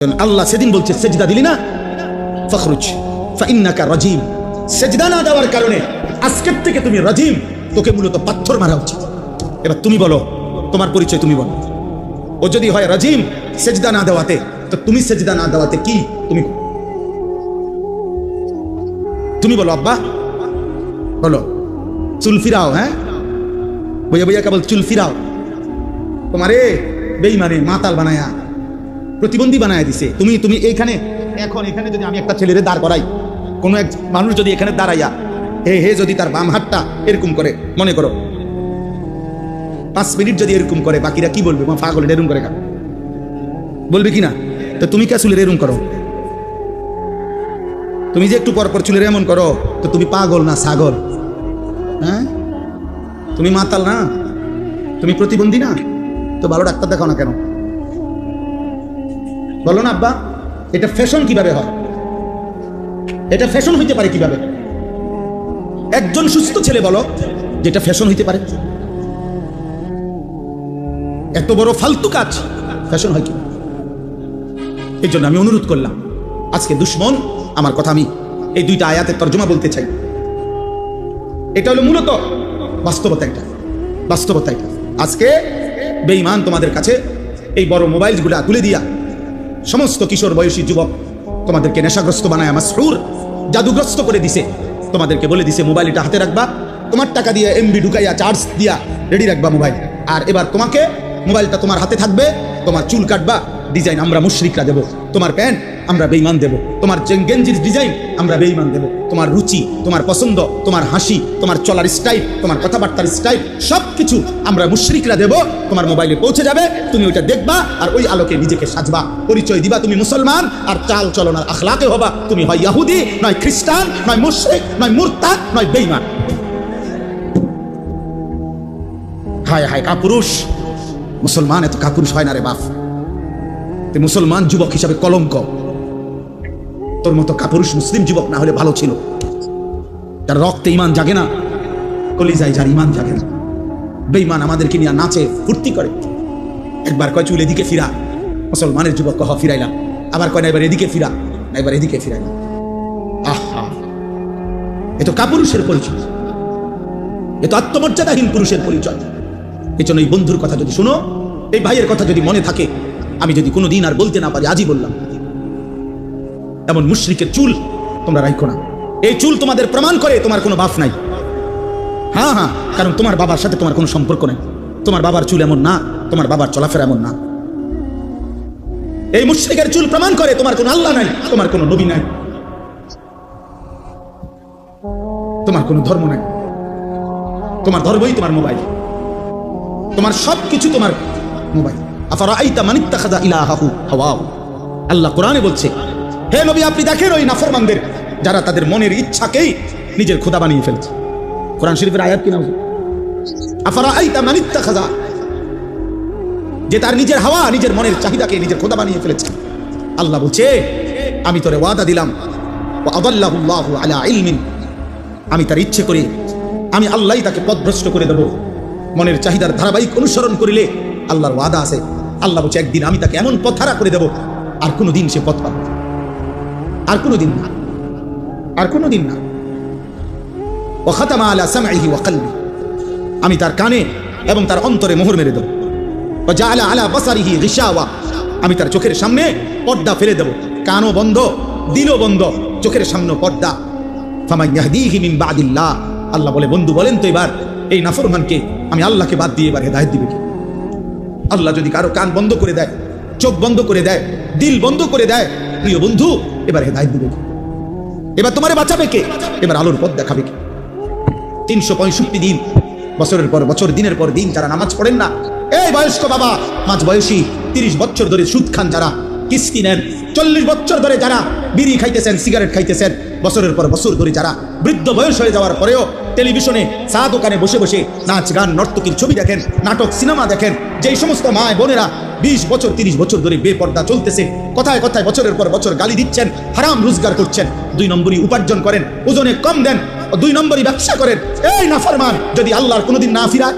আল্লাহ সেদিন বলছে সেজদা দিলি না ফখরুজ ফাইন্নাকা রাজিম, সেজদা না দেওয়ার কারণে আজকের থেকে তুমি রাজিম, তোকে মূলত পাথর মারা উচিত। এবার তুমি বলো, তোমার পরিচয় তুমি বলো। ও যদি হয় রাজিম সেজদা না দেওয়াতে, তো তুমি সেজদা না দেওয়াতে কি? তুমি বলো আব্বা, বলো। চুল ফিরাও, হ্যাঁ বইয়া বইয়া কেবল চুল ফিরাও। তোমারে বেঈমানে মাতাল বানায়া প্রতিবন্ধী বানায় দিছে। তুমি এইখানে এখন এখানে যদি আমি একটা ছেলেরে দাঁড় করাই, কোনো এক মানুষ যদি এখানে দাঁড়াইয়া হে যদি তার বাম হাতটা এরকম করে, মনে করো 5 মিনিট যদি এরকম করে, বাকিরা কি বলবে? পাগল এরকম করে কেন বলবে কিনা? তো তুমি কে চুলের এরকম করো? তুমি যে একটু পরপর চুলের এমন করো, তো তুমি পাগল না ছাগল? হ্যাঁ, তুমি মাতাল না? তুমি প্রতিবন্ধী না? তো ভালো ডাক্তার দেখাও না কেন? বলো না আব্বা, এটা ফ্যাশন কিভাবে হয়? এটা ফ্যাশন হইতে পারে কিভাবে? একজন সুস্থ ছেলে বলো যেটা ফ্যাশন হইতে পারে? এত বড় ফালতু কাজ ফ্যাশন হয় কি? এই জন্য আমি অনুরোধ করলাম, আজকে দুশ্মন আমার কথা, আমি এই 2টা আয়াতের তর্জমা বলতে চাই। এটা হলো মূলত বাস্তবতা। এটা আজকে বেঈমান তোমাদের কাছে এই বড় মোবাইলগুলা তুলে দিয়া সমস্ত কিশোর বয়সী যুবক তোমাদেরকে নেশাগ্রস্ত বানায়, মাসহুর জাদুগ্রস্ত করে দিছে। তোমাদেরকে বলে দিছে মোবাইল এটা হাতে রাখবা, তোমার টাকা দিয়ে এমবি ঢুকাইয়া চার্জ দিয়া রেডি রাখবা মোবাইল। আর এবার তোমাকে মোবাইলটা তোমার হাতে থাকবে, তোমার চুল কাটবা ডিজাইন আমরা মুশরিকরা দেব, তোমার প্যান্ট আমরা বেঈমান দেব, তোমার গেঞ্জির ডিজাইন আমরা বেঈমান দেব, তোমার রুচি, তোমার পছন্দ, তোমার হাসি, তোমার চলার স্টাইল, তোমার কথাবার্তার স্টাইল, সবকিছু আমরা মুশরিকরা দেব। তোমার মোবাইলে পৌঁছে যাবে, তুমি ওইটা দেখবা আর ওই আলোকে নিজেকে সাজবা, পরিচয় দিবা তুমি মুসলমান। আর চাল চলন আর আখলাকে হবা তুমি হয় ইহুদি, নয় খ্রিস্টান, নয় মুশরিক, নয় মুরতাদ, নয় বেঈমান। হায় হায় কাপুরুষ! মুসলমান এত কাপুরুষ হয় না রে বাপ। তুই মুসলমান যুবক হিসাবে কলঙ্ক। তোর মতো কাপুরুষ মুসলিম যুবক না হলে ভালো ছিল। তার রক্তে ইমান জাগে না, কলিজায় যার ইমান জাগে না। বেঈমান আমাদেরকে নিয়ে নাচে ফুর্তি করে। একবার কয় চুল এদিকে ফিরা, মুসলমানের যুবক কহ ফিরাইলাম। আবার কয় না এবার এদিকে ফিরা, না এবার এদিকে ফিরাইলাম। আহা, এ তো কাপুরুষের পরিচয়, এ তো আত্মমর্যাদাহীন পুরুষের পরিচয়। এই জন্য এই বন্ধুর কথা যদি শুনো, এই ভাইয়ের কথা যদি মনে থাকে, আমি যদি কোনোদিন আর বলতে না পারি, আজই বললাম, এমন মুশরিকের চুল তোমরা রাখো না। এই চুল তোমাদের প্রমাণ করে তোমার কোনো বাপ নাই। হ্যাঁ, কারণ তোমার বাবার সাথে তোমার কোনো সম্পর্ক নেই। তোমার বাবার চুল এমন না, তোমার বাবার চলাফেরা এমন না। এই মুশরিকের চুল প্রমাণ করে তোমার কোনো আল্লাহ নাই, তোমার কোনো নবী নাই, তোমার কোনো ধর্ম নাই। তোমার ধর্মই তোমার মোবাইল, তোমার সবকিছু তোমার মোবাইল। আফারাআইতা মান ইত্তাখাযা ইলাহাহু হাওয়াহু। আল্লাহ কোরআনে বলছে, হে নবী আপনি দেখেন ওই নাফরমানদের যারা তাদের মনের ইচ্ছাকেই নিজের খোদা বানিয়ে ফেলছে। কোরআন শরীফের আয়াত কিনা? আফারাআইতা মান ইত্তাখাযা, যে তার নিজের হাওয়া, নিজের মনের চাহিদাকে নিজের খোদা বানিয়ে ফেলেছে। আল্লাহ বলছে, আমি তোরে ওয়াদা দিলাম, ওয়া আদাল্লাহু আল্লাহু আলা ইলমিন, আমি তার ইচ্ছে করি, আমি আল্লাহই তাকে পথভ্রষ্ট করে দেব। মনের চাহিদার ধারাবাহিক অনুসরণ করিলে আল্লাহর ওয়াদা আছে। আল্লাহ বলছে, একদিন আমি তাকে এমন পথ হারা করে দেব, আর কোনোদিন সে পথ পাবে, আর কোনোদিন না, আর কোনোদিন না। ওয়া খাতামা আলা সামঈহি ওয়া কলবি, আমি তার কানে এবং তার অন্তরে মোহর মেরে দেব। ওয়া জাআলা আলা বাসারিহি গিশাওয়া, আমি তার চোখের সামনে পর্দা ফেলে দেব। কানও বন্ধ, দিলও বন্ধ, চোখের সামনে পর্দা। ফামান ইয়াহদিহি মিন বাদিল্লাহ, আল্লাহ বলে, বন্ধু বলেন তো এবার এই নাফরমানকে আমি আল্লাহকে বাদ দিয়ে এবার হেদায়েত দিবে কি? আল্লাহ যদি কারো কান বন্ধ করে দেয়, চোখ বন্ধ করে দেয়, দিল বন্ধ করে দেয়, প্রিয় বন্ধু এবার হেদায়েত দিবে কি? এবার তোমারে বাঁচাবে কে? এবার আলোর পথ দেখাবে কে? 365 দিন, বছরের পর বছর, দিনের পর দিন যারা নামাজ পড়েন না, এই বয়স্ক বাবা, মাঝ বয়সী 30 বছর ধরে সুদ খান যারা, কিস্তি নেন, 40 বছর ধরে যারা বিড়ি খাইতেছেন, সিগারেট খাইতেছেন, বছরের পর বছর ধরে যারা বৃদ্ধ বয়স হয়ে যাওয়ার পরেও টেলিভিশনে চা দোকানে বসে বসে নাচ গান নর্তকীর ছবি দেখেন, নাটক সিনেমা দেখেন, যেই সমস্ত মা বোনেরা 20 বছর 30 বছর ধরে বেপর্দা চলতেছে, কথায় কথায় বছরের পর বছর গালি দিচ্ছেন, হারাম রোজগার করছেন, 2 নম্বরই উপার্জন করেন, ওজনে কম দেন, 2 নম্বরই ব্যবসা করেন, এই নাফরমান যদি আল্লাহর কোনোদিন না ফিরায়,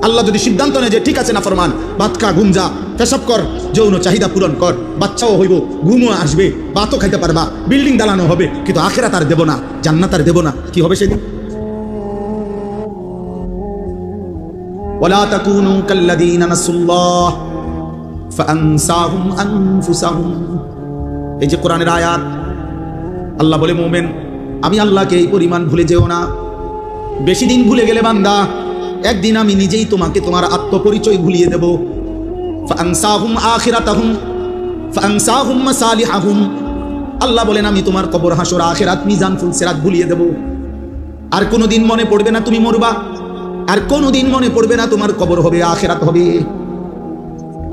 আল্লাহ যদি সিদ্ধান্ত নেয় যে ঠিক আছে না ফরমান, ভাত খা, ঘুম যা, পেশাব কর, যৌন চাহিদা পূরণ কর, বাচ্চাও হইব, ঘুমও আসবে, ভাতও খাইতে পারবা, বিল্ডিং দালানো হবে, কিন্তু আখিরাত আর দেব না, জান্নাত আর দেব না, কি হবে সেদিন? ওয়ালা তাকুনু কাল্লাযীনা নাসুল্লাহ ফাআনসাহুম আনফুসাহুম। এই যে কোরআনের আয়াত, আল্লাহ বলে মুমিন আমি আল্লাহকে এই পরিমাণ ভুলে যেও না। বেশি দিন ভুলে গেলে বান্দা, একদিন আমি নিজেই তোমাকে তোমার আত্মপরিচয় ভুলিয়ে দেব। ফাআনসাহুম আখিরাতাহুম ফাআনসাহুম মাসালিহাহুম। আল্লাহ বলেন আমি তোমার কবর, হাসর, আখিরাত, মিজান, ফুলসিরাত ভুলিয়ে দেব। আর কোনোদিন মনে পড়বে না তুমি মরবা, আর কোনোদিন মনে পড়বে না তোমার কবর হবে, আখিরাত হবে।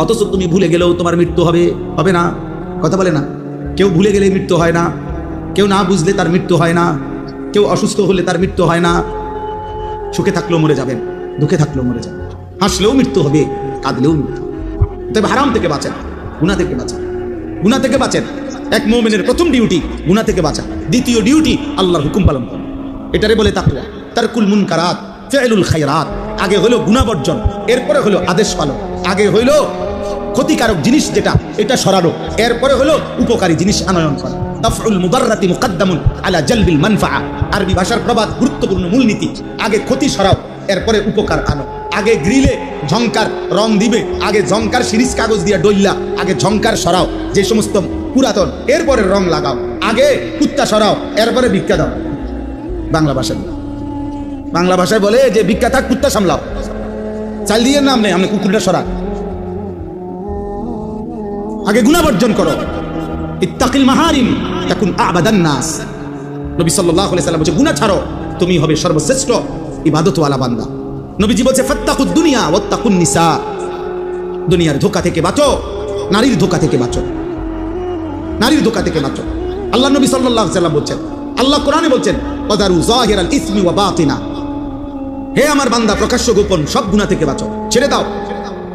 অথচ তুমি ভুলে গেলেও তোমার মৃত্যু হবে, হবে না? কথা বলে না? কেউ ভুলে গেলে মৃত্যু হয় না, কেউ না বুঝলে তার মৃত্যু হয় না, কেউ অসুস্থ হলে তার মৃত্যু হয় না। সুখে থাকলেও মরে যাবেন, দুঃখে থাকলেও মরে যাবেন, হাসলেও মৃত্যু হবে, কাঁদলেও মৃত্যু। তবে হারাম থেকে বাঁচেন, গুনাহ থেকে বাঁচেন, গুনাহ থেকে বাঁচেন। এক মুমিনের প্রথম ডিউটি গুনাহ থেকে বাঁচা, দ্বিতীয় ডিউটি আল্লাহর হুকুম পালন করা। এটারে বলে তাকওয়া, তারকুল মুনকারাত, ফি'লুল খায়রাত। আগে হলো গুনাহ বর্জন, এরপরে হলো আদেশ পালন। আগে হইল ক্ষতিকারক জিনিস যেটা, এটা সরানো, এরপরে হলো উপকারী জিনিস আনয়ন করা। দাফউল মুদাররাতি মুকদ্দামুন আলা জালবিল মানফাআ। আরবি ভাষার প্রবাদ, গুরুত্বপূর্ণ মূলনীতি। আগে ক্ষতি সরাও, এরপরে উপকার আনো। আগে গ্রিলে ঝংকার রং দিবে, আগে ঝংকার সিরিজ কাগজ দিয়ে ডইল্লা, আগে ঝংকার সরাও যে সমস্ত পুরাতন, এরপরে রং লাগাও। আগে কুত্তা সরাও, এরপরে ভিক্ষা দাও। বাংলা ভাষায়, বাংলা ভাষায় বলে যে ভিক্ষা থাক, কুত্তা সামলাও। চাল দিয়ে নাম নেই, আপনি কুকুরটা সরা। আগে গুনাহ বর্জন করো। ইত্তাকিল মাহারিম তাকুন আবাদান নাস। নবী সাল্লাল্লাহু আলাইহি সাল্লাম বলেছে গুনাহ ছাড়ো, তুমি হবে সর্বশ্রেষ্ঠ ইবাদতওয়ালা বান্দা। নবীজি বলছে ফাত্তাকুদ দুনিয়া ওয়াত্তাকুন নিসা। দুনিয়ার ধোঁকা থেকে বাঁচো, নারীর ধোঁকা থেকে বাঁচো, নারীর ধোঁকা থেকে বাঁচো। আল্লাহ নবী সাল্লাল্লাহু আলাইহি সাল্লাম বলছেন, আল্লাহ কোরআনে বলছেন ওয়াদারু যাহিরাল ইসমি ওয়া বাতিনা। হে আমার বান্দা, প্রকাশ্য গোপন সব গুনাহ থেকে বাঁচো, ছেড়ে দাও।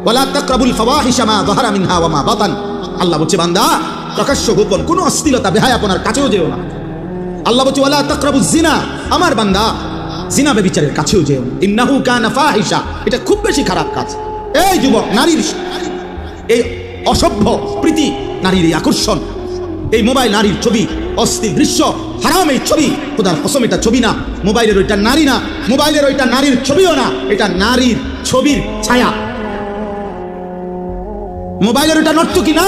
ওয়ালা তাকরাবুল ফাওয়াহিশা মা যাহারা মিনহা ওয়া মা বাতান। আল্লাহ বলছে বান্দা, প্রকাশ্য গোপন কোনো অশ্লীলতা, বেহায়াপনার কাছেও যেও না। আল্লাহ বলছে ওয়ালা তাকরাবুজ জিনা। আমার বান্দা, জিনা ব্যভিচারের কাছেও যেও না। ইন্নাহু কানা ফাহিশা। এটা খুব বেশি খারাপ কাজ। এই যুবক, নারীর এই অসভ্য প্রীতি, নারীর এই আকর্ষণ, এই মোবাইল নারীর ছবি, অস্থির দৃশ্য, হারাম এই ছবি, খোদার কসম এটা ছবি না। মোবাইলের ওইটা নারী না, মোবাইলের ওইটা নারীর ছবিও না, এটা নারীর ছবির ছায়া। মোবাইলের ওইটা নর্তকী না,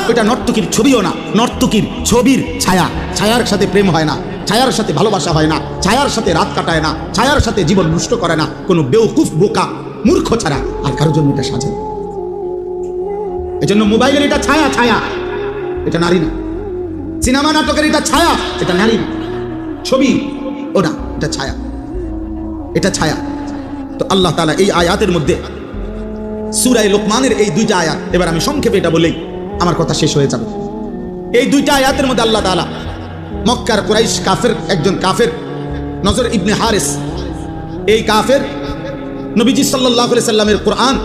ওইটা নর্তকীর ছবিও না, নর্তকীর ছবির ছায়া। ছায়ার সাথে প্রেম হয় না, ছায়ার সাথে ভালোবাসা হয় না, ছায়ার সাথে রাত কাটায় না, ছায়ার সাথে জীবন নষ্ট করে না কোনো বেওকুফ, বোকা, মূর্খ ছাড়া আর কারোর জন্য এটা সাজে। এই জন্য মোবাইলের এটা ছায়া, ছায়া, এটা নারী না। সিনেমা নাটকের এটা ছায়া, এটা নারী না। ছবি ও না, এটা ছায়া, এটা ছায়া। তো আল্লাহ তাআলা এই আয়াতের মধ্যে, সূরা লোকমানের এই দুইটা আয়াত, এবার আমি সংক্ষেপে এটা বলেই আমার কথা শেষ হয়ে যাবে। এই দুইটা আয়াতের মধ্যে আল্লাহ তাআলা মক্কার কুরাইশ কাফের, একজন কাফের নজর ইবনে হারিস, এই কাফের নবীজি সাল্লাল্লাহু আলাইহি সাল্লামের কোরআন,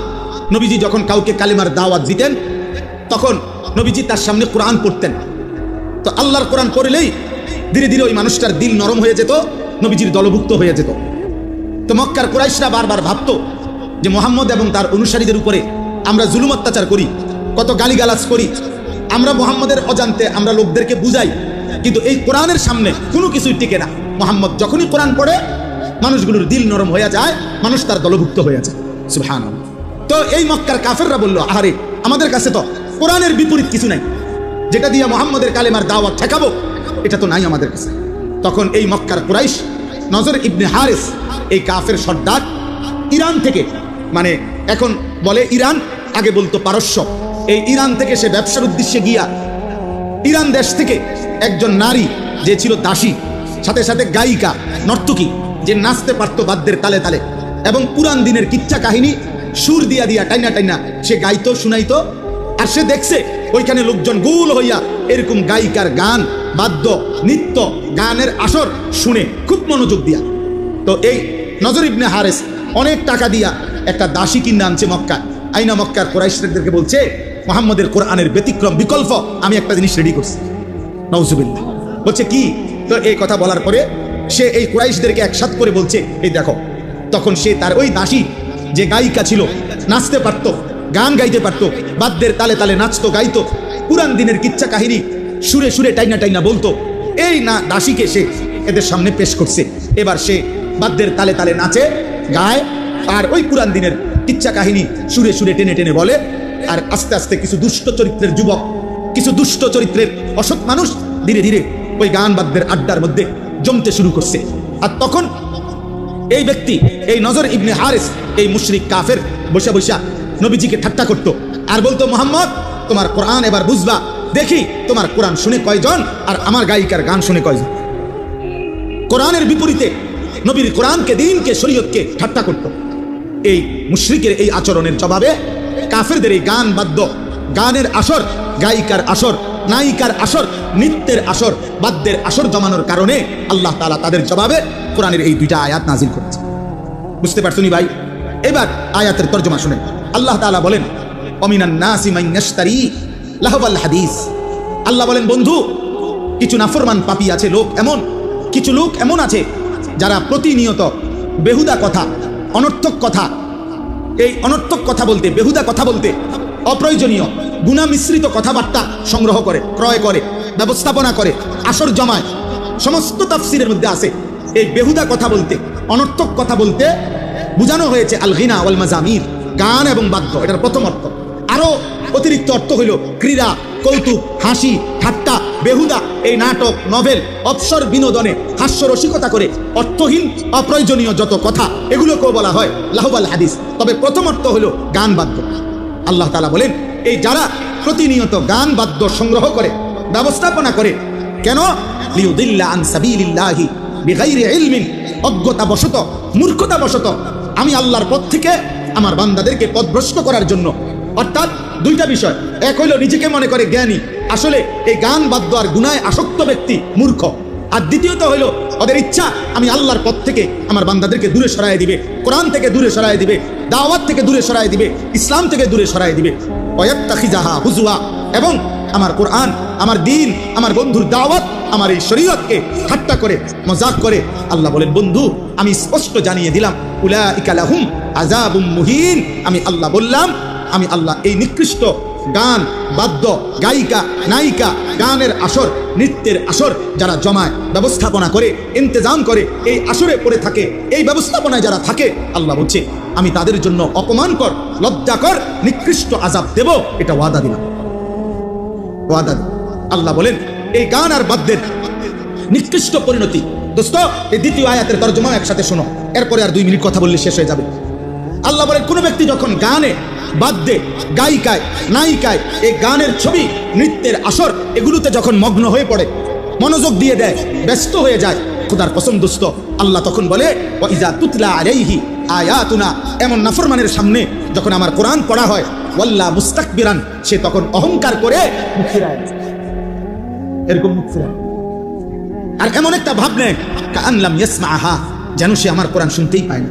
নবীজি যখন কাউকে কালিমার দাওয়াত দিতেন তখন নবীজি তার সামনে কোরআন পড়তেন। তো আল্লাহর কোরআন পড়লেই ধীরে ধীরে ওই মানুষটার দিল নরম হয়ে যেত, নবীজির দলভুক্ত হয়ে যেত। তো মক্কার কুরাইশরা বারবার ভাবতো যে মুহাম্মদ এবং তার অনুসারীদের উপরে আমরা জুলুম অত্যাচার করি, কত গালিগালাজ করি, আমরা মুহাম্মদের অজান্তে আমরা লোকদেরকে বুঝাই, কিন্তু এই কোরআনের সামনে কোনো কিছুই টিকে না। মুহাম্মদ যখনই কোরআন পড়ে মানুষগুলোর দিল নরম হয়ে যায়, মানুষ তার দলভুক্ত হয়ে যায়। সুবহানাল্লাহ। তো এই মক্কার কাফেররা বলল, আহারে আমাদের কাছে তো কোরআনের বিপরীত কিছু নাই, যেটা দিয়ে মুহাম্মদের কালেমার দাওয়াত ঠেকাবো, এটা তো নাই আমাদের কাছে। তখন এই মক্কার কুরাইশ নজর ইবনে হারিস, এই কাফের সর্দার, ইরান থেকে, মানে এখন বলে ইরান, আগে বলতো পারস্য, এই ইরান থেকে সে ব্যবসার উদ্দেশ্যে গিয়া ইরান দেশ থেকে একজন নারী যে ছিল দাসী, সাথে সাথে গায়িকা, নর্তকী, যে নাচতে পারতো বাদ্যের তালে তালে এবং পুরান দিনের কিচ্ছা কাহিনী সুর দিয়া দিয়া টাইনা টাইনা সে গাইতো, শুনাইতো। আর সে দেখছে ওইখানে লোকজন গোল হইয়া এরকম গায়িকার গান, বাদ্য, নৃত্য, গানের আসর শুনে খুব মনোযোগ দিয়া। তো এই নজর ইবনে হারিস অনেক টাকা দিয়া একটা দাসী কিনে আনছে মক্কা। আইনা মক্কার কুরাইশদেরকে বলছে, মুহাম্মদের কোরআনের ব্যতিক্রম, বিকল্প আমি একটা জিনিস রেডি করছি। নাউজুবিল্লাহ। বলছে কি? তো এই কথা বলার পরে সে এই কুরাইশদেরকে একসাথ করে বলছে, এই দেখো। তখন সে তার ওই দাসী যে গায়িকা ছিল, নাচতে পারতো, গান গাইতে পারতো, বাদ্যের তালে তালে নাচতো, গাইতো, পুরান দিনের কিচ্ছা কাহিনী সুরে সুরে টাইনা টাইনা বলতো, এই না দাসীকে সে এদের সামনে পেশ করছে। এবার সে বাদ্যের তালে তালে নাচে, গায়, আর ওই পুরান দিনের কিচ্ছা কাহিনী সুরে সুরে টেনে টেনে বলে। আর আস্তে আস্তে কিছু দুষ্ট চরিত্রের যুবক, কিছু দুষ্ট চরিত্রের অসৎ মানুষ ধীরে ধীরে ওই গান বাদ্যের আড্ডার মধ্যে জমতে শুরু করছে। আর তখন এই ব্যক্তি, এই নজর ইবনে হারিস, এই মুশরিক কাফের বসে বসে নবীজিকে ঠাট্টা করত আর বলতো, মোহাম্মদ তোমার কোরআন এবার বুঝবা, দেখি তোমার কোরআন শুনে কয়জন আর আমার গায়িকার গান শুনে কয়জন। কোরআনের বিপরীতে নবীর কোরআনকে, দ্বীনকে, শরীয়তকে ঠাট্টা করত। এই মুশরিকের এই আচরণের জবাবে কাফেরদের এই গান বাদ্য, গানের আসর, গায়িকার আসর, নায়িকার আসর, নৃত্যের আসর, বাদ্যের আসর জমানোর কারণে আল্লাহ তাআলা তাদের জবাবে কোরআনের এই দুইটা আয়াত নাজিল করেছে। বুঝতে পারছনি ভাই? এবার আয়াতের তর্জমা শুনেন। আল্লাহ তাআলা বলেন, অমিনান নাসি মান ইয়াশতারি লাহওয়াল হাদিস। আল্লাহ বলেন, বন্ধু, কিছু নাফরমান পাপী আছে, লোক এমন, কিছু লোক এমন আছে যারা প্রতিনিয়ত বেহুদা কথা, অনর্থক কথা, এই অনর্থক কথা বলতে, বেহুদা কথা বলতে, অপ্রয়োজনীয় গুনাহ মিশ্রিত কথাবার্তা সংগ্রহ করে, ক্রয় করে, ব্যবস্থাপনা করে, আসর জমায়। সমস্ত তাফসীরের মধ্যে আছে এই বেহুদা কথা বলতে, অনর্থক কথা বলতে বোঝানো হয়েছে আল গিনা ওয়াল মাজামির, গান এবং বাদ্য। এটার প্রথম অর্থ। আরো অতিরিক্ত অর্থ হইল ক্রীড়া, কৌতুক, হাসি, ঠাট্টা, বেহুদা, এই নাটক, নভেল, অবসর বিনোদনে হাস্যরসিকতা করে অর্থহীন অপ্রয়োজনীয় যত কথা, এগুলোকেও বলা হয় লাহওয়াল হাদিস। তবে প্রথম অর্থ হলো গান বাদ্য। আল্লাহ তাআলা বলেন, এই যারা প্রতিনিয়ত গান বাদ্য সংগ্রহ করে, ব্যবস্থাপনা করে, কেন? লিউদিল্লা আন সাবিলিল্লাহি বিগাইরি ইলমিন, অজ্ঞতাবশত, মূর্খতাবশত আমি আল্লাহর পথ থেকে আমার বান্দাদেরকে পথভ্রষ্ট করার জন্য। অর্থাৎ দুইটা বিষয়, এক হইল নিজেকে মনে করে জ্ঞানী, আসলে এই গান বাদ্য আর গুনায় আসক্ত ব্যক্তি মূর্খ। আর দ্বিতীয়ত হইল ওদের ইচ্ছা আমি আল্লাহর পথ থেকে আমার বান্দাদেরকে দূরে সরায় দিবে, কোরআন থেকে দূরে সরায় দিবে, দাওয়াত থেকে দূরে সরায় দিবে, ইসলাম থেকে দূরে সরায় দিবে। ওয়ায়াত্তাখিজাহা হুজুয়া, এবং আমার কোরআন, আমার দ্বীন, আমার বন্ধুর দাওয়াত, আমার এই শরীয়তকে ঠাট্টা করে, মজাক করে। আল্লাহ বলেন, বন্ধু আমি স্পষ্ট জানিয়ে দিলাম, উলাইকা লাহুম আযাবুম মুহিন। আমি আল্লাহ বললাম, আমি আল্লাহ এই নিকৃষ্ট গান বাদ্য, গায়িকা, নায়িকা, গানের আসর, নৃত্যের আসর যারা জমায়, ব্যবস্থাপনা করে, ইন্তজাম করে, এই আসরে পড়ে থাকে, এই ব্যবস্থাপনায় যারা থাকে, আল্লাহ বলছে আমি তাদের জন্য অপমানকর, লজ্জাকর, নিকৃষ্ট আযাব দেব। এটা ওয়াদা দিলাম, ওয়াদা দিলাম। আল্লাহ বলেন, এই গান আর বাদ্যের নিকৃষ্ট পরিণতি। দোস্ত, এই দ্বিতীয় আয়াতের তরজমা একসাথে শোনো, এরপরে আর 2 মিনিট কথা বললে শেষ হয়ে যাবে। আল্লাহ বলেন, কোন ব্যক্তি যখন গানে, বাদ্যে, গায়িকায়, নায়িকায়, এই গানের ছবি, নৃত্যের আসর, এগুলোতে যখন মগ্ন হয়ে পড়ে, মনোযোগ দিয়ে দেয়, ব্যস্ত হয়ে যায়, খোদার কসম দোস্ত, আল্লাহ তখন বলে, ওয়া ইযা তুতলা আলাইহি আয়াতুনা, এমন নাফরমানের সামনে যখন আমার কোরআন পড়া হয়, ওয়াল্লা মুস্তাকবিরান, সে তখন অহংকার করে মুখ ফিরায়, এরকম মুখ ফিরায়, আর এমন একটা ভাব নেয় কাআন লাম ইয়াসমাআহা, যেন সে আমার কোরআন শুনতেই পায় না।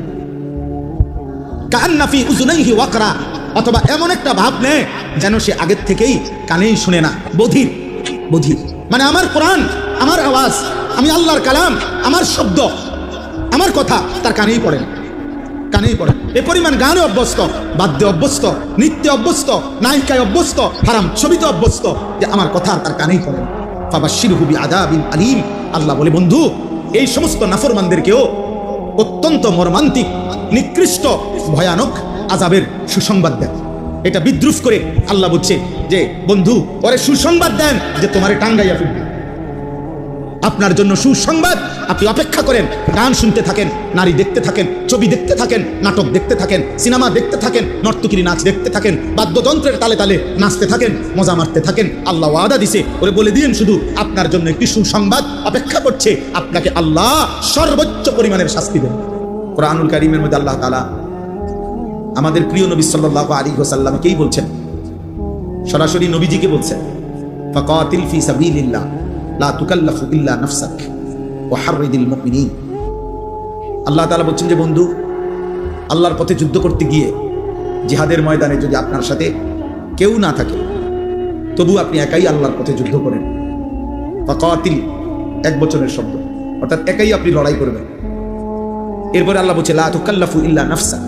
কাআন্না ফি উযুনাইহি ওয়াকরা, অথবা এমন একটা ভাব নেয় যেন সে আগের থেকেই কানেই শুনে না, বধির। বধির মানে আমার কোরআন, আমার আওয়াজ, আমি আল্লাহর কালাম, আমার শব্দ, আমার কথা তার কানেই পড়ে না, কানেই পড়ে। এ পরিমাণ গানে অভ্যস্ত, বাদ্যে অভ্যস্ত, নৃত্যে অভ্যস্ত, নায়িকায় অভ্যস্ত, হারাম ছবিতে অভ্যস্ত, যে আমার কথা তার কানেই পড়ে না। ফাবাশশিরহু বিআযাবিন আলীম। আল্লাহ বলে, বন্ধু এই সমস্ত নাফরমানদেরকেও অত্যন্ত মর্মান্তিক, নিকৃষ্ট, ভয়ানক আযাবের সুসংবাদ দেন। এটা বিদ্রুপ করে আল্লাহ বলছে যে, বন্ধু ওরে সুসংবাদ দেন যে তোমারে টাঙ্গাইয়া ফেলবে। আপনার জন্য সুসংবাদ, আপনি অপেক্ষা করেন, গান শুনতে থাকেন, নারী দেখতে থাকেন, ছবি দেখতে থাকেন, নাটক দেখতে থাকেন, সিনেমা দেখতে থাকেন, নর্তকীর নাচ দেখতে থাকেন, বাদ্যযন্ত্রের তালে তালে নাচতে থাকেন, মজা মারতে থাকেন। আল্লাহ ওয়াদা দিছে, ওরে বলে দিন শুধু আপনার জন্য একটি সুসংবাদ অপেক্ষা করছে, আপনাকে আল্লাহ সর্বোচ্চ পরিমাণের শাস্তি দেন। কোরআনুল কারীমের মধ্যে আল্লাহ তাআলা আমাদের প্রিয় নবী সাল্লাল্লাহু আলাইহি ওয়াসাল্লামকেই বলছেন, সরাসরি নবীজিকে বলছেন, ফাকাতিল ফি সাবিলিল্লাহ লা তুকাল্লাফু ইল্লা নাফসাক ওয়া হাররিদিল মুমিনিন। আল্লাহ তাআলা বলছেন যে, বন্ধু আল্লাহর পথে যুদ্ধ করতে গিয়ে জিহাদের ময়দানে যদি আপনার সাথে কেউ না থাকে, তবু আপনি একাই আল্লাহর পথে যুদ্ধ করেন। ফাকাতিল এক বচনের শব্দ, অর্থাৎ একাই আপনি লড়াই করবেন। এরপরে আল্লাহ বলছে, লা তুকাল্লাফু ইল্লা নাফসাক,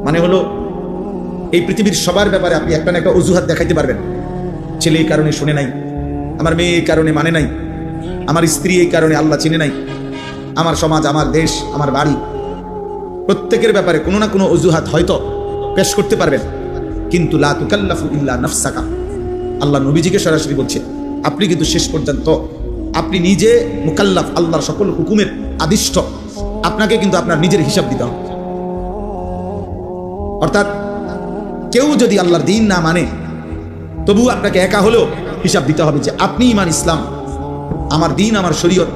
মানে হলো এই পৃথিবীর সবার ব্যাপারে আপনি একটা না একটা অজুহাত দেখাইতে পারবেন। ছেলে এই কারণে শুনে নাই, আমার মেয়ে এই কারণে মানে নাই, আমার স্ত্রী এই কারণে আল্লাহ চিনে নাই, আমার সমাজ, আমার দেশ, আমার বাড়ি, প্রত্যেকের ব্যাপারে কোনো না কোনো অজুহাত হয়তো পেশ করতে পারবেন। কিন্তু লা তুকাল্লাফু ইল্লা নাফসাকা, আল্লাহ নবীজিকে সরাসরি বলছে আপনি কিন্তু শেষ পর্যন্ত আপনি নিজে মুকাল্লাফ, আল্লাহর সকল হুকুমের আদিষ্ট, আপনাকে কিন্তু আপনার নিজের হিসাব দিতে হবে। অর্থাৎ কেউ যদি আল্লাহর দিন না মানে তবু আপনাকে একা হলেও হিসাব দিতে হবে যে আপনি ইমান, ইসলাম, আমার দিন, আমার শরীয়ত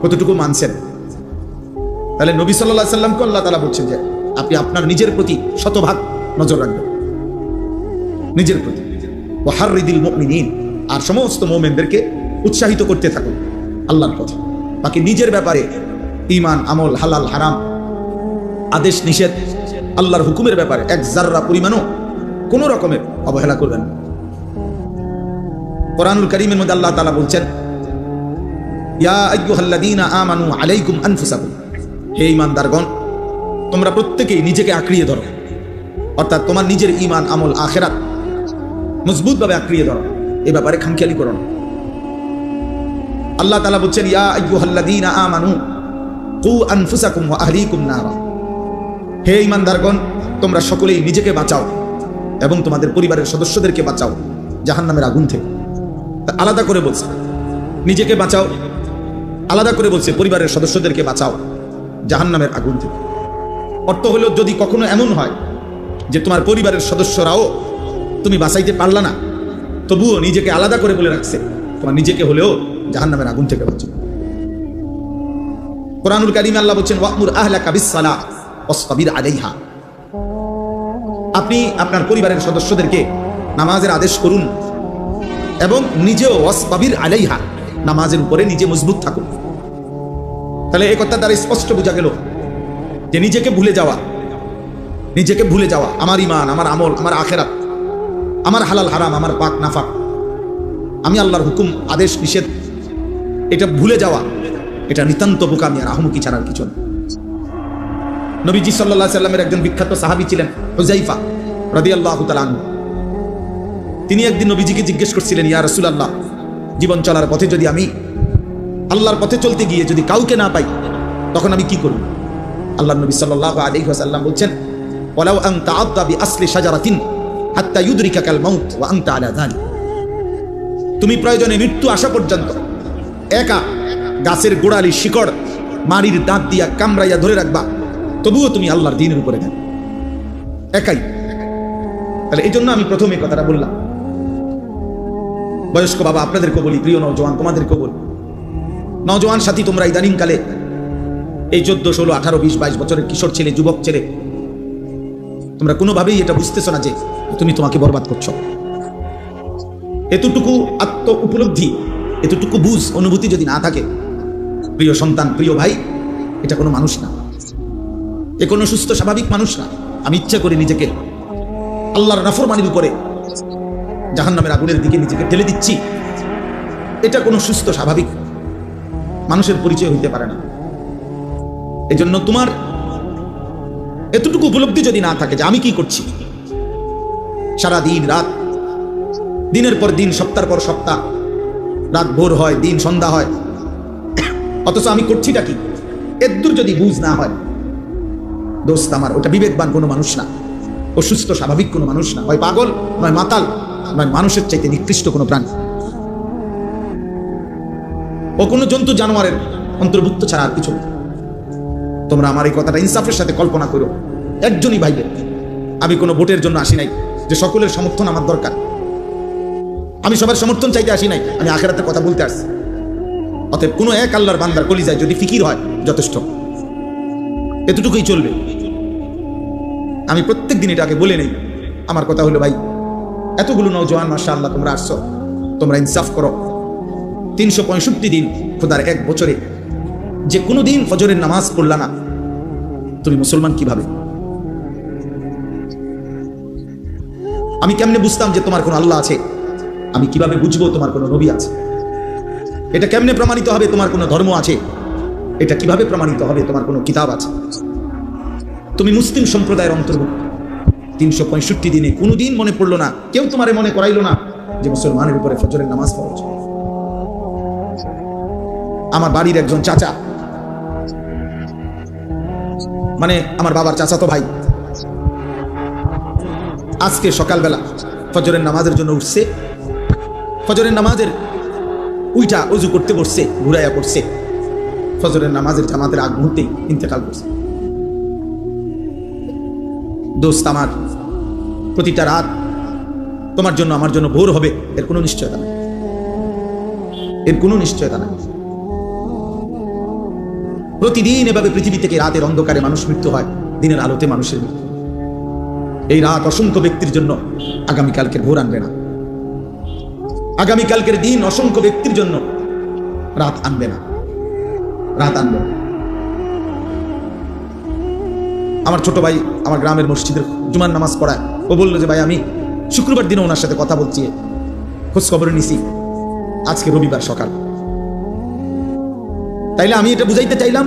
কতটুকু মানছেন। তাহলে নবী সাল্লাল্লাহু আলাইহি সাল্লামকে আল্লাহ তাআলা বলছেন যে আপনি আপনার নিজের প্রতি শতভাগ নজর রাখবেন, নিজের প্রতি। ওয়াহাররিদিল মুমিনিন, আর সমস্ত মুমিনদেরকে উৎসাহিত করতে থাকুন আল্লাহর পথে। বাকি নিজের ব্যাপারে ঈমান, আমল, হালাল হারাম, আদেশ নিষেধ, আল্লাহর হুকুমের ব্যাপারে এক জাররা পরিমাণও কোনো রকমের অবহেলা করবেন না। কোরআনুল কারীমের মধ্যে আল্লাহ তাআলা বলছেন ইয়া আইয়ুহাল্লাযীনা আমানু আলাইকুম আনফুসাকুম, হে ঈমানদারগণ তোমরা প্রত্যেকেই নিজেকে আঁকড়িয়ে ধরো। অর্থাৎ তোমার নিজের ঈমান, আমল, আখিরাত মজবুতভাবে আঁকড়িয়ে ধরো, এই ব্যাপারে খামখেয়ালি করো না। আল্লাহ তাআলা বলছেন ইয়া আইয়ুহাল্লাযীনা আমানু কু আনফুসাকুম ওয়া আহলিকুম নারা, হে ঈমানদারগণ তোমরা সকলেই নিজেকে বাঁচাও এবং তোমাদের পরিবারের সদস্যদেরকে বাঁচাও জাহান্নামের আগুন থেকে। আলাদা করে বলছে নিজেকে বাঁচাও, আলাদা করে বলছে পরিবারের সদস্যদেরকে বাঁচাও জাহান্নামের আগুন থেকে। অর্থ হলো যদি কখনো এমন হয় যে তোমার পরিবারের সদস্যরাও তুমি বাঁচাইতে পারলা না, তবুও নিজেকে আলাদা করে বলে রাখছে তোমার নিজেকে হলেও জাহান্নামের আগুন থেকে বাঁচাও। কোরআনুল কারীমে আল্লাহ বলছেন ওয়া'মুর আহলাকা বিস-সালাহ ওয়াসতাবির আলাইহা, আপনি আপনার পরিবারের সদস্যদেরকে নামাজের আদেশ করুন এবং নিজেও ওয়াসতাবির আলাইহা, নামাজের উপরে নিজে মজবুত থাকুন। তাহলে এই কথা দ্বারা স্পষ্ট বোঝা গেল যে নিজেকে ভুলে যাওয়া, নিজেকে ভুলে যাওয়া, আমার ঈমান, আমার আমল, আমার আখিরাত, আমার হালাল হারাম, আমার পাক নাফাক, আমি আল্লাহর হুকুম, আদেশ নিষেধ, এটা ভুলে যাওয়া, এটা নিতান্ত বোকামি আর আহমকি ছাড়ার কিছু না। নবীজি সাল্লাল্লাহু আলাইহি সাল্লামের একজন বিখ্যাত সাহাবী ছিলেন হুযায়ফা রাদিয়াল্লাহু তাআলা আনহু। তিনি একদিন নবীজিকে জিজ্ঞেস করছিলেন ইয়া রাসূলুল্লাহ, জীবন চলার পথে যদি আমি আল্লাহর পথে চলতে গিয়ে যদি কাউকে না পাই তখন আমি কি করব? আল্লাহর নবী সাল্লাল্লাহু আলাইহি ওয়াসাল্লাম বলছেন ওয়ালাউ আন তাআদ্দা বিআসলি শাজারাতিন হাত্তা ইউদরিকাকাল মাউত ওয়া আনতা আলা যালিক, তুমি প্রয়োজনে মৃত্যু আসা পর্যন্ত একা গাছের গোড়ালি শিকড় মারির দাঁত দিয়া কামড়াইয়া ধরে রাখবা, তবুও তুমি আল্লাহর দ্বীনের উপরে থাকবে একাই। তাহলে এই জন্য আমি প্রথমে কথাটা বললাম। বয়স্ক বাবা আপনাদেরকেও বলি, প্রিয় নওজোয়ান তোমাদেরকেও বলি, নওজোয়ান সাথী তোমরা ইদানিং কালে এই 14, 16, 18, 20, 22 বছরের কিশোর ছেলে, যুবক ছেলে, তোমরা কোনোভাবেই এটা বুঝতেছো না যে তুমি তোমাকে বরবাদ করছো। এতটুকু আত্ম উপলব্ধি, এতটুকু বুঝ, অনুভূতি যদি না থাকে, প্রিয় সন্তান, প্রিয় ভাই, এটা কোনো মানুষ না, এ কোনো সুস্থ স্বাভাবিক মানুষ না। আমি ইচ্ছা করে নিজেকে আল্লাহর নাফরমানির উপরে জাহান্নামের আগুনের দিকে নিজেকে ঠেলে দিচ্ছি, এটা কোনো সুস্থ স্বাভাবিক মানুষের পরিচয় হইতে পারে না। এজন্য তোমার এতটুকু উপলব্ধি যদি না থাকে যে আমি কি করছি, সারা দিন রাত, দিনের পর দিন, সপ্তাহের পর সপ্তাহ, রাত ভোর হয়, দিন সন্ধ্যা হয়, অথচ আমি করছিটা কি, এদূর যদি বুঝ না হয়, দোস্ত আমার, ওটা বিবেকবান কোনো মানুষ না, অসুস্থ স্বাভাবিক কোনো মানুষ না, হয় পাগল, নয় মাতাল, নয় মানুষের চাইতে নিকৃষ্ট কোনো প্রাণী, ও কোনো জন্তু জানোয়ারের অন্তর্ভুক্ত ছাড়া আর কিছু না। তোমরা আমার এই কথাটা ইনসাফের সাথে কল্পনা করো। একজনই ভাইবে, আমি কোনো ভোটের জন্য আসি নাই যে সকলের সমর্থন আমার দরকার, আমি সবার সমর্থন চাইতে আসি নাই, আমি আখিরাতের কথা বলতে আসছি। অতএব কোনো এক আল্লাহর বান্দার কলিজায় যদি ফিকির হয় যথেষ্ট, এতটুকুই চলবে। আমি প্রত্যেক দিন এটাকে বলে নেই। আমার কথা হলো ভাই, এতগুলো নওজোয়ান মাশাআল্লাহ তোমরা আসছো, তোমরা ইনসাফ করো। 365 দিন খোদার এক বছরে যে কোনো দিন ফজরের নামাজ পড়লা না, তুমি মুসলমান কিভাবে? আমি কেমনে বুঝতাম যে তোমার কোনো আল্লাহ আছে? আমি কিভাবে বুঝবো তোমার কোনো নবী আছে? এটা কেমনে প্রমাণিত হবে তোমার কোনো ধর্ম আছে? এটা কিভাবে প্রমাণিত হবে তোমার কোনো কিতাব আছে? তুমি মুসলিম সম্প্রদায়ের অন্তর্ভুক্ত। 365 দিনে কোনোদিন মনে পড়লো না, কেউ তোমারে মনে করাইলো না যে মুসলমানের উপরে ফজরের নামাজ ফরজ। আমার বাড়ির একজন চাচা, মানে আমার বাবার চাচাতো ভাই, আজকে সকালবেলা ফজরের নামাজের জন্য উঠছে, ফজরের নামাজের উইটা অজু করতে বসছে, ঘুরাইয়া পড়ছে, ফজরের নামাজের জামাতের আগ মুহূর্তেই ইন্তেকাল করছে। দোস্ত আমার, প্রতিটা রাত তোমার জন্য আমার জন্য ভোর হবে এর কোনো নিশ্চয়তা নাই, এর কোনো নিশ্চয়তা নাই। প্রতিদিন এভাবে পৃথিবী থেকে রাতের অন্ধকারে মানুষ মৃত্যু হয়, দিনের আলোতে মানুষের মৃত্যু। এই রাত অসংখ্য ব্যক্তির জন্য আগামীকালকের ভোর আনবে না, আগামীকালকের দিন অসংখ্য ব্যক্তির জন্য রাত আনবে না, রাত আনবে না। আমার ছোট ভাই আমার গ্রামের মসজিদের জুমার নামাজ পড়ায়, ও বললো যে ভাই আমি শুক্রবার দিনে ওনার সাথে কথা বলছি, খোঁজ খবর নিছি, আজকে রবিবার সকাল। তাইলে আমি এটা বুঝাইতে চাইলাম